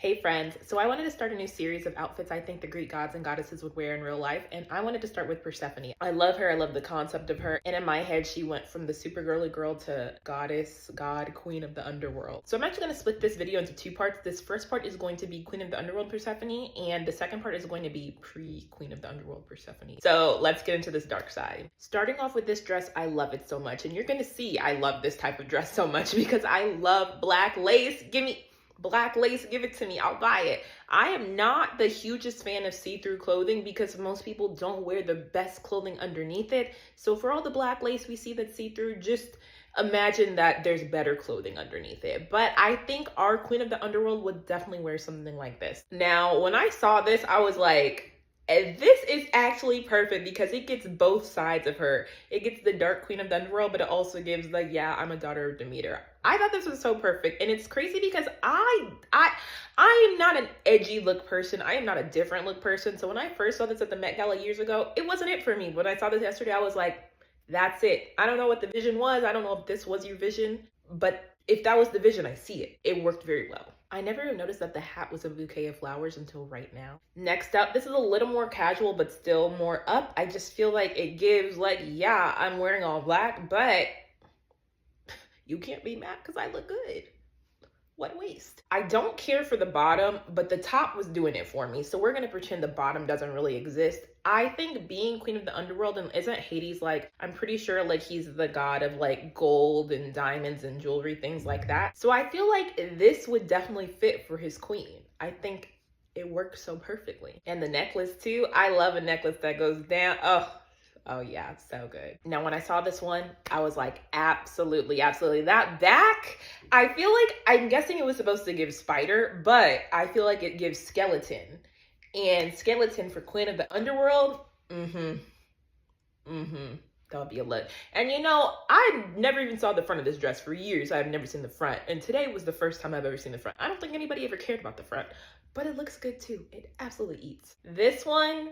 Hey friends, so I wanted to start a new series of outfits I think the Greek gods and goddesses would wear in real life, and I wanted to start with Persephone. I love her, I love the concept of her, and in my head she went from the super girly girl to goddess, god, queen of the underworld. So I'm actually going to split this video into two parts. This first part is going to be Queen of the Underworld Persephone, and the second part is going to be pre-Queen of the Underworld Persephone. So let's get into this dark side. Starting off with this dress, I love it so much, and you're going to see I love this type of dress so much because I love black lace. Give me black lace, give it to me, I'll buy it. I am not the hugest fan of see-through clothing because most people don't wear the best clothing underneath it. So for all the black lace we see that's see-through, just imagine that there's better clothing underneath it. But I think our Queen of the Underworld would definitely wear something like this. Now, when I saw this, I was like, this is actually perfect because it gets both sides of her. It gets the dark Queen of the Underworld, but it also gives like, yeah, I'm a daughter of Demeter. I thought this was so perfect, and it's crazy because I am not an edgy look person. I am not a different look person. So when I first saw this at the Met Gala years ago, it wasn't it for me. When I saw this yesterday, I was like, that's it. I don't know what the vision was. I don't know if this was your vision, but if that was the vision, I see it. It worked very well. I never noticed that the hat was a bouquet of flowers until right now. Next up, this is a little more casual, but still more up. I just feel like it gives like, yeah, I'm wearing all black, but you can't be mad because I look good. What a waste. I don't care for the bottom, but the top was doing it for me. So we're going to pretend the bottom doesn't really exist. I think being Queen of the Underworld, and isn't Hades like, I'm pretty sure like he's the god of like gold and diamonds and jewelry, things like that. So I feel like this would definitely fit for his queen. I think it works so perfectly. And the necklace too. I love a necklace that goes down. Oh yeah, so good. Now, when I saw this one, I was like, absolutely, absolutely. That back, I feel like, I'm guessing it was supposed to give spider, but I feel like it gives skeleton. And skeleton for Queen of the Underworld, that would be a look. And you know, I never even saw the front of this dress for years. I've never seen the front. And today was the first time I've ever seen the front. I don't think anybody ever cared about the front, but it looks good too. It absolutely eats. This one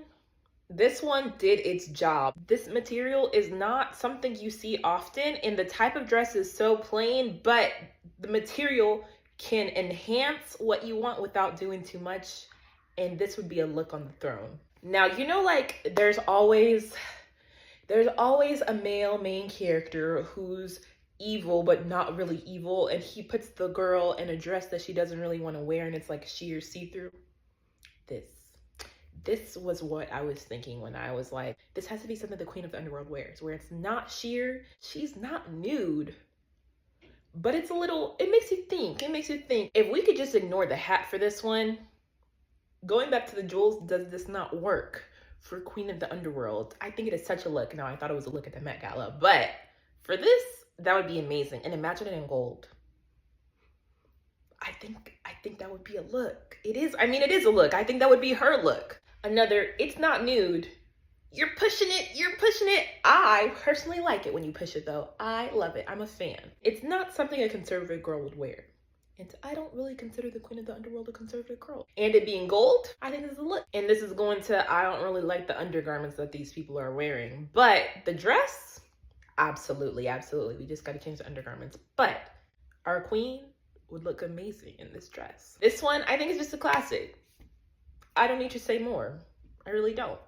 did its job. This material is not something you see often, and the type of dress is so plain, but the material can enhance what you want without doing too much, and this would be a look on the throne. Now, you know, like there's always a male main character who's evil but not really evil, and he puts the girl in a dress that she doesn't really want to wear, and it's like sheer see-through. This was what I was thinking when I was like, this has to be something the Queen of the Underworld wears, where it's not sheer, she's not nude, but it's a little, it makes you think. If we could just ignore the hat for this one, going back to the jewels, does this not work for Queen of the Underworld? I think it is such a look. Now, I thought it was a look at the Met Gala, but for this, that would be amazing. And imagine it in gold. I think that would be a look. It is, I mean, it is a look. I think that would be her look. Another, it's not nude. You're pushing it. I personally like it when you push it though. I love it, I'm a fan. It's not something a conservative girl would wear. And I don't really consider the Queen of the Underworld a conservative girl. And it being gold, I think this is a look. And this is going to, I don't really like the undergarments that these people are wearing. But the dress, absolutely, absolutely. We just gotta change the undergarments. But our queen would look amazing in this dress. This one, I think, is just a classic. I don't need to say more. I really don't.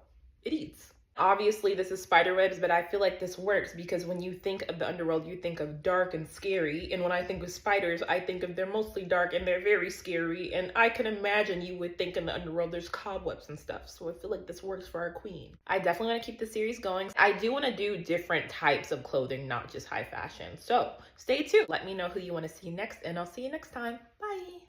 It eats. Obviously, this is spiderwebs, but I feel like this works because when you think of the underworld, you think of dark and scary. And when I think of spiders, I think of they're mostly dark and they're very scary. And I can imagine you would think in the underworld there's cobwebs and stuff. So I feel like this works for our queen. I definitely want to keep the series going. I do want to do different types of clothing, not just high fashion. So stay tuned. Let me know who you want to see next, and I'll see you next time. Bye.